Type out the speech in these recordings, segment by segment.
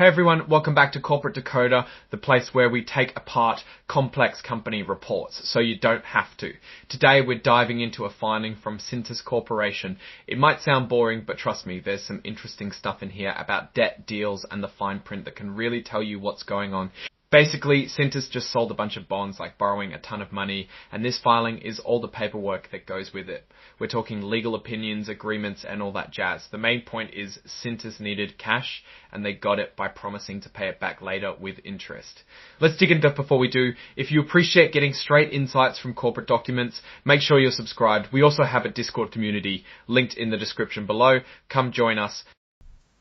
Hey everyone, welcome back to Corporate Decoder, the place where we take apart complex company reports, so you don't have to. Today we're diving into a finding from Cintas Corporation. It might sound boring, but trust me, there's some interesting stuff in here about debt, deals, and the fine print that can really tell you what's going on. Basically, Cintas just sold a bunch of bonds, like borrowing a ton of money, and this filing is all the paperwork that goes with it. We're talking legal opinions, agreements, and all that jazz. The main point is Cintas needed cash, and they got it by promising to pay it back later with interest. Let's dig into it before we do. If you appreciate getting straight insights from corporate documents, make sure you're subscribed. We also have a Discord community linked in the description below. Come join us.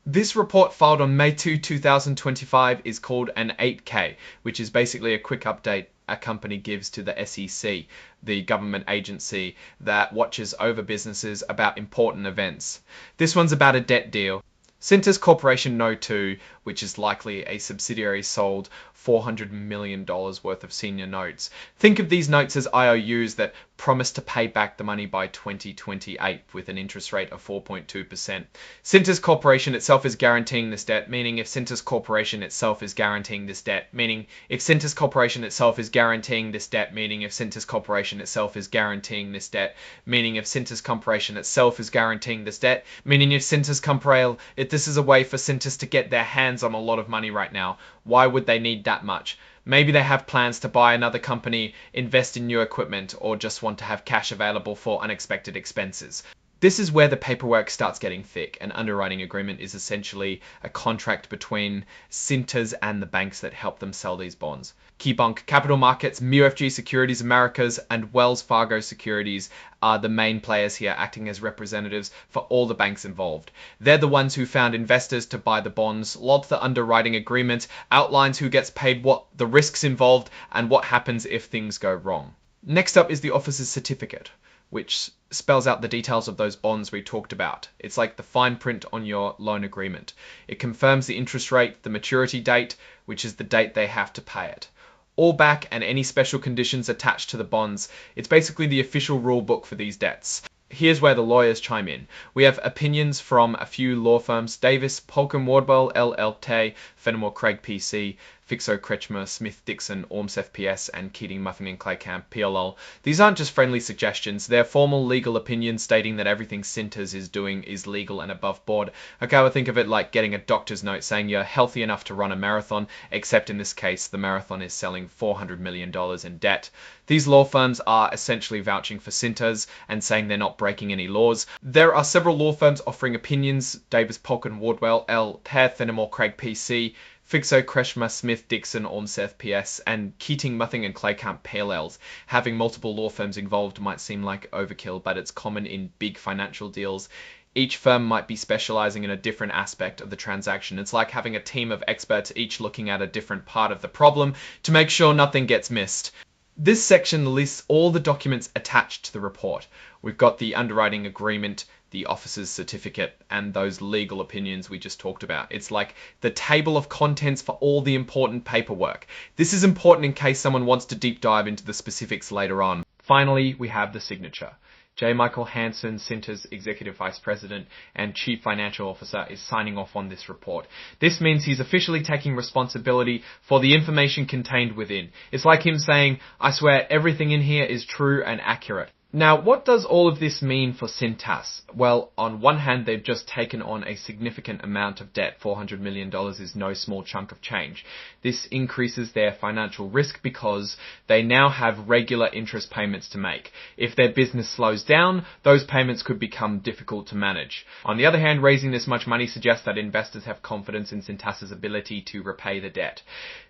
This report filed on May 2, 2025 is called an 8K, which is basically a quick update a company gives to the SEC, the government agency that watches over businesses about important events. This one's about a debt deal. Cintas Corporation No. 2, which is likely a subsidiary, sold $400 million worth of senior notes. Think of these notes as IOUs that promise to pay back the money by 2028 with an interest rate of 4.2%. Cintas Corporation itself is guaranteeing this debt, meaning if Cintas Corporation itself is guaranteeing this debt, meaning if Cintas Corporation itself is guaranteeing this debt, meaning if Cintas Corporation itself is guaranteeing this debt, meaning if Cintas Corporation itself is guaranteeing this debt, meaning if Cintas Corporation, this is a way for Cintas to get their hands on a lot of money right now. Why would they need that much? Maybe they have plans to buy another company, invest in new equipment, or just want to have cash available for unexpected expenses. This is where the paperwork starts getting thick. An underwriting agreement is essentially a contract between Cintas and the banks that help them sell these bonds. KeyBank Capital Markets, MUFG Securities Americas, and Wells Fargo Securities are the main players here, acting as representatives for all the banks involved. They're the ones who found investors to buy the bonds, lobbed the underwriting agreement, outlines who gets paid, what the risks involved, and what happens if things go wrong. Next up is the officer's certificate, which spells out the details of those bonds we talked about. It's like the fine print on your loan agreement. It confirms the interest rate, the maturity date, which is the date they have to pay it, all back, and any special conditions attached to the bonds. It's basically the official rule book for these debts. Here's where the lawyers chime in. We have opinions from a few law firms: Davis, Polkin Wardwell, LLT, Fenimore Craig PC, Fixo Kretschmer, Smith Dixon, Orms FPS, and Keating Muffin and Claycamp PLL. These aren't just friendly suggestions, they're formal legal opinions stating that everything Cintas is doing is legal and above board. Okay, I would think of it like getting a doctor's note saying you're healthy enough to run a marathon, except in this case, the marathon is selling $400 million in debt. These law firms are essentially vouching for Cintas and saying they're not breaking any laws. There are several law firms offering opinions: Davis, Polkin Wardwell, L. Fenimore Craig PC, Fixo Kretschmer, Smith Dixon, Orms FPS, and Keating Muffin and Claycamp PLLs. Having multiple law firms involved might seem like overkill, but it's common in big financial deals. Each firm might be specializing in a different aspect of the transaction. It's like having a team of experts each looking at a different part of the problem to make sure nothing gets missed. This section lists all the documents attached to the report. We've got the underwriting agreement, the officer's certificate, and those legal opinions we just talked about. It's like the table of contents for all the important paperwork. This is important in case someone wants to deep dive into the specifics later on. Finally, we have the signature. J. Michael Hansen, Cintas Executive Vice President and Chief Financial Officer, is signing off on this report. This means he's officially taking responsibility for the information contained within. It's like him saying, I swear everything in here is true and accurate. Now, what does all of this mean for Cintas? Well, on one hand, they've just taken on a significant amount of debt. $400 million is no small chunk of change. This increases their financial risk because they now have regular interest payments to make. If their business slows down, those payments could become difficult to manage. On the other hand, raising this much money suggests that investors have confidence in Cintas' ability to repay the debt.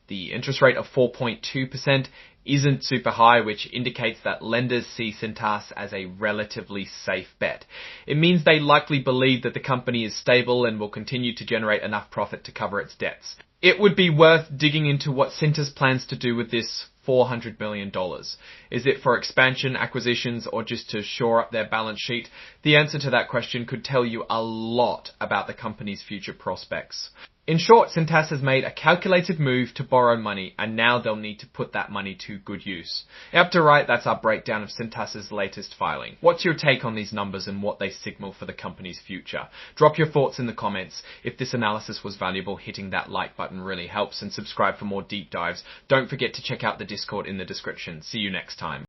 The interest rate of 4.2% isn't super high, which indicates that lenders see Cintas as a relatively safe bet. It means they likely believe that the company is stable and will continue to generate enough profit to cover its debts. It would be worth digging into what Cintas plans to do with this $400 million. Is it for expansion, acquisitions, or just to shore up their balance sheet? The answer to that question could tell you a lot about the company's future prospects. In short, Cintas has made a calculated move to borrow money, and now they'll need to put that money to good use. Up to right, that's our breakdown of Cintas' latest filing. What's your take on these numbers and what they signal for the company's future? Drop your thoughts in the comments. If this analysis was valuable, hitting that like button really helps, and subscribe for more deep dives. Don't forget to check out the Discord in the description. See you next time.